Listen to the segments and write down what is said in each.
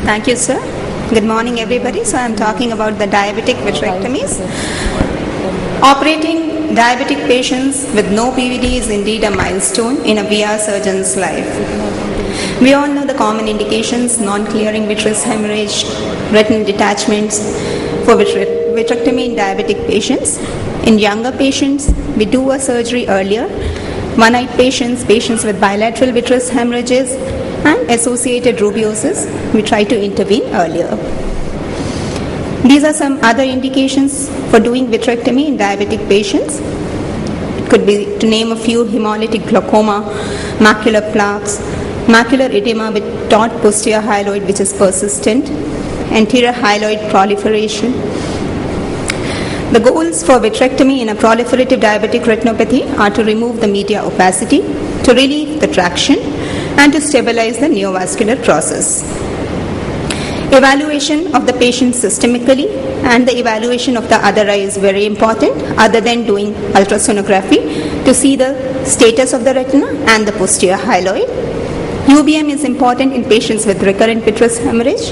Thank you, sir. Good morning, everybody. So I'm talking about the diabetic vitrectomies. Operating diabetic patients with no PVD is indeed a milestone in a VR surgeon's life. We all know the common indications: non-clearing vitreous hemorrhage, retinal detachments for vitrectomy in diabetic patients. In younger patients, we do a surgery earlier. One-eyed patients, patients with bilateral vitreous hemorrhages and associated rubeosis, we try to intervene earlier. These are some other indications for doing vitrectomy in diabetic patients. It could be, to name a few: hemolytic glaucoma, macular plaques, macular edema with taut posterior hyaloid which is persistent, anterior hyaloid proliferation. The goals for vitrectomy in a proliferative diabetic retinopathy are to remove the media opacity, to relieve the traction, and to stabilize the neovascular process. Evaluation of the patient systemically and the evaluation of the other eye is very important, other than doing ultrasonography, to see the status of the retina and the posterior hyaloid. UBM is important in patients with recurrent vitreous hemorrhage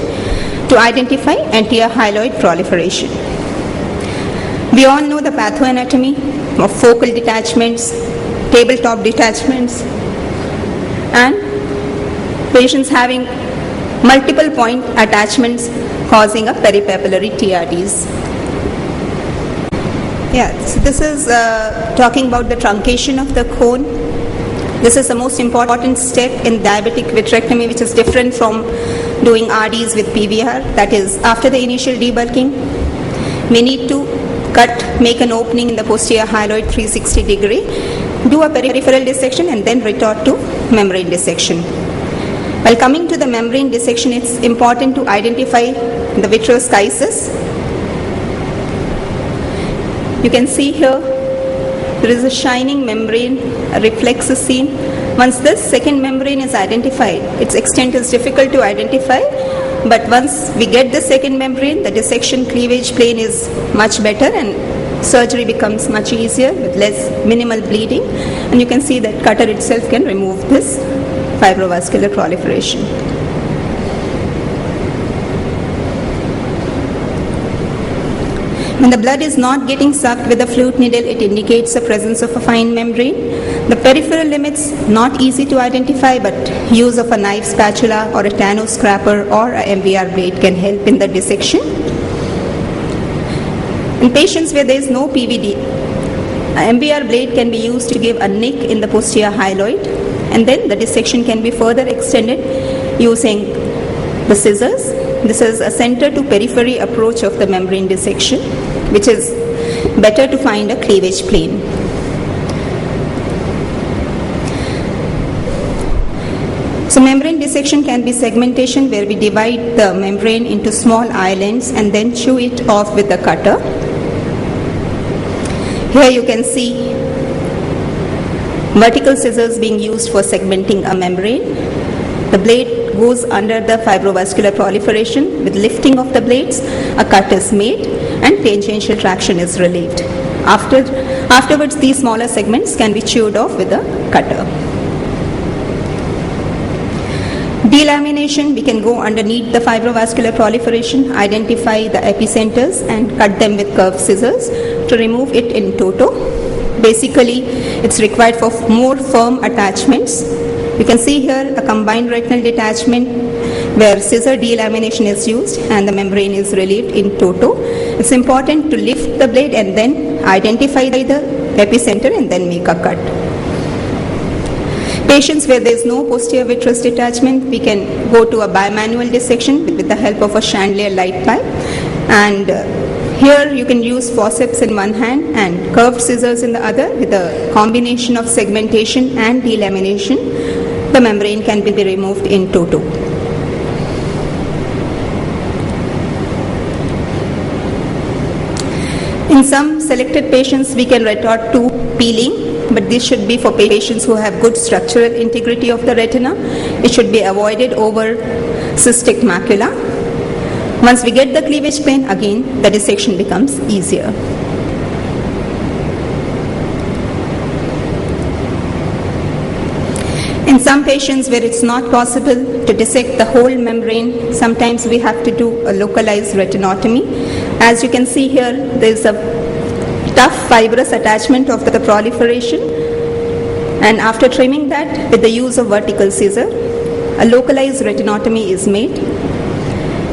to identify anterior hyaloid proliferation. We all know the pathoanatomy of focal detachments, tabletop detachments, and patients having multiple point attachments causing a peripapillary TRDs. So this is talking about the truncation of the cone. This is the most important step in diabetic vitrectomy, which is different from doing RDs with PVR. That is, after the initial debulking, we need to make an opening in the posterior hyaloid 360 degree, do a peripheral dissection, and then retort to membrane dissection. While coming to the membrane dissection, it's important to identify the vitreous schisis. You can see here there is a shining membrane, a reflexes seen. Once this second membrane is identified, its extent is difficult to identify, but once we get the second membrane, the dissection cleavage plane is much better and surgery becomes much easier with minimal bleeding, and you can see that cutter itself can remove this fibrovascular proliferation. When the blood is not getting sucked with a flute needle, it indicates the presence of a fine membrane. The peripheral limits not easy to identify, but use of a knife spatula or a Tano scraper or a MVR blade can help in the dissection. In patients where there is no PVD, a MVR blade can be used to give a nick in the posterior hyaloid, and then the dissection can be further extended using the scissors. This is a center to periphery approach of the membrane dissection, which is better to find a cleavage plane. So membrane dissection can be segmentation, where we divide the membrane into small islands and then chew it off with a cutter. Here you can see vertical scissors being used for segmenting a membrane. The blade goes under the fibrovascular proliferation. With lifting of the blades, a cut is made and tangential traction is relieved. Afterwards, these smaller segments can be chewed off with a cutter. Delamination, we can go underneath the fibrovascular proliferation, identify the epicenters and cut them with curved scissors to remove it in toto. Basically, it's required for more firm attachments. You can see here a combined retinal detachment where scissor delamination is used and the membrane is relieved in toto. It's important to lift the blade and then identify the epicenter and then make a cut. Patients where there is no posterior vitreous detachment, we can go to a bimanual dissection with the help of a chandelier light pipe. And here you can use forceps in one hand and curved scissors in the other. With a combination of segmentation and delamination, the membrane can be removed in toto. In some selected patients, we can retort to peeling, but this should be for patients who have good structural integrity of the retina. It should be avoided over cystic macula. Once we get the cleavage plane, again, the dissection becomes easier. In some patients where it's not possible to dissect the whole membrane, sometimes we have to do a localized retinotomy. As you can see here, there's a tough fibrous attachment of the proliferation, and after trimming that with the use of vertical scissor, a localized retinotomy is made,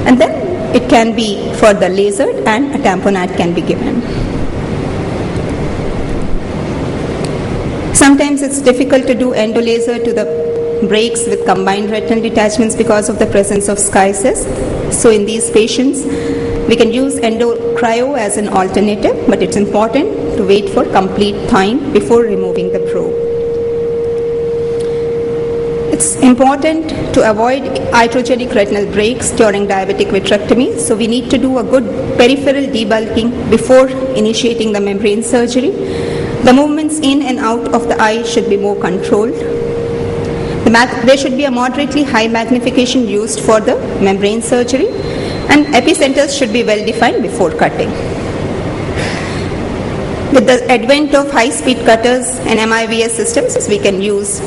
and then it can be further lasered and a tamponade can be given. Sometimes it's difficult to do endolaser to the breaks with combined retinal detachments because of the presence of sky cyst. So in these patients, we can use endocryo as an alternative, but it's important to wait for complete thawing before removing the probe. It's important to avoid iatrogenic retinal breaks during diabetic vitrectomy, so we need to do a good peripheral debulking before initiating the membrane surgery. The movements in and out of the eye should be more controlled. There should be a moderately high magnification used for the membrane surgery, and epicenters should be well defined before cutting. With the advent of high-speed cutters and MIVS systems, we can use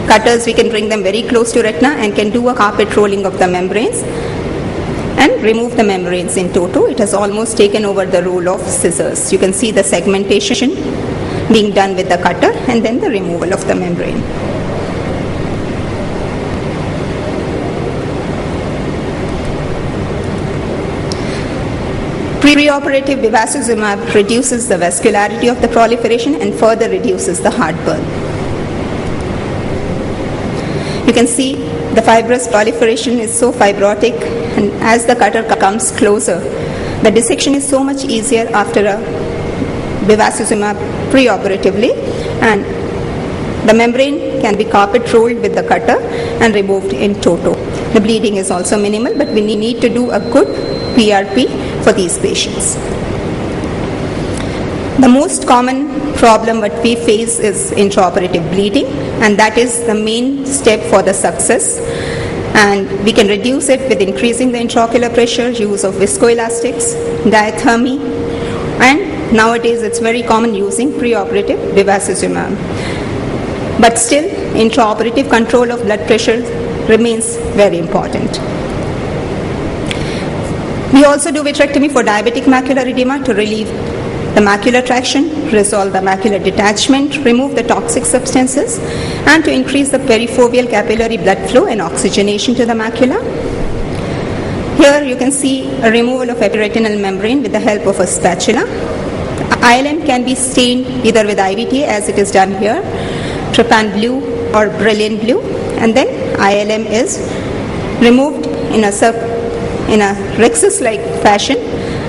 cutters, we can bring them very close to retina and can do a carpet rolling of the membranes and remove the membranes in toto. It has almost taken over the role of scissors. You can see the segmentation being done with the cutter and then the removal of the membrane. Preoperative bevacizumab reduces the vascularity of the proliferation and further reduces the heartburn. You can see the fibrous proliferation is so fibrotic, and as the cutter comes closer, the dissection is so much easier after a bevacizumab preoperatively, and the membrane can be carpet rolled with the cutter and removed in toto. The bleeding is also minimal, but we need to do a good PRP for these patients. The most common problem what we face is intraoperative bleeding, and that is the main step for the success. And we can reduce it with increasing the intraocular pressure, use of viscoelastics, diathermy, and nowadays it's very common using preoperative bevacizumab. But still, intraoperative control of blood pressure remains very important. We also do vitrectomy for diabetic macular edema to relieve the macular traction, resolve the macular detachment, remove the toxic substances, and to increase the perifoveal capillary blood flow and oxygenation to the macula. Here you can see a removal of epiretinal membrane with the help of a spatula. ILM can be stained either with IVT as it is done here, trypan blue or brilliant blue, and then ILM is removed in a rhexis-like fashion,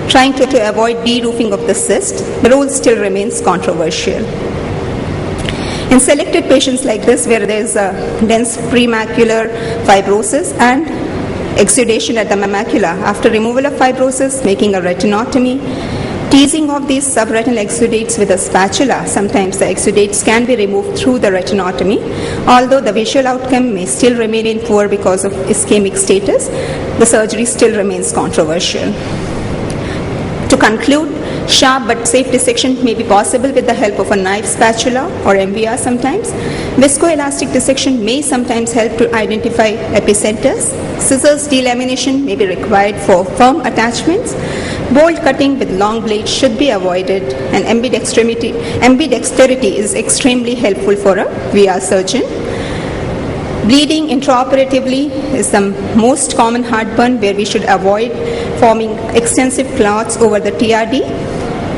trying to avoid de-roofing of the cyst. The role still remains controversial. In selected patients like this, where there is a dense premacular fibrosis and exudation at the macula, after removal of fibrosis, making a retinotomy, teasing of these subretinal exudates with a spatula, sometimes the exudates can be removed through the retinotomy. Although the visual outcome may still remain in poor because of ischemic status, the surgery still remains controversial. To conclude, sharp but safe dissection may be possible with the help of a knife spatula or MVR sometimes. Viscoelastic dissection may sometimes help to identify epicenters. Scissors delamination may be required for firm attachments. Bolt cutting with long blades should be avoided, and ambidexterity is extremely helpful for a VR surgeon. Bleeding intraoperatively is the most common heartburn, where we should avoid forming extensive clots over the TRD.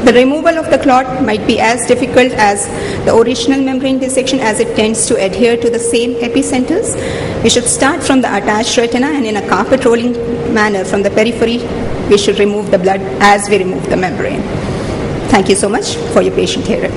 The removal of the clot might be as difficult as the original membrane dissection, as it tends to adhere to the same epicenters. We should start from the attached retina, and in a carpet rolling manner from the periphery, we should remove the blood as we remove the membrane. Thank you so much for your patient hearing.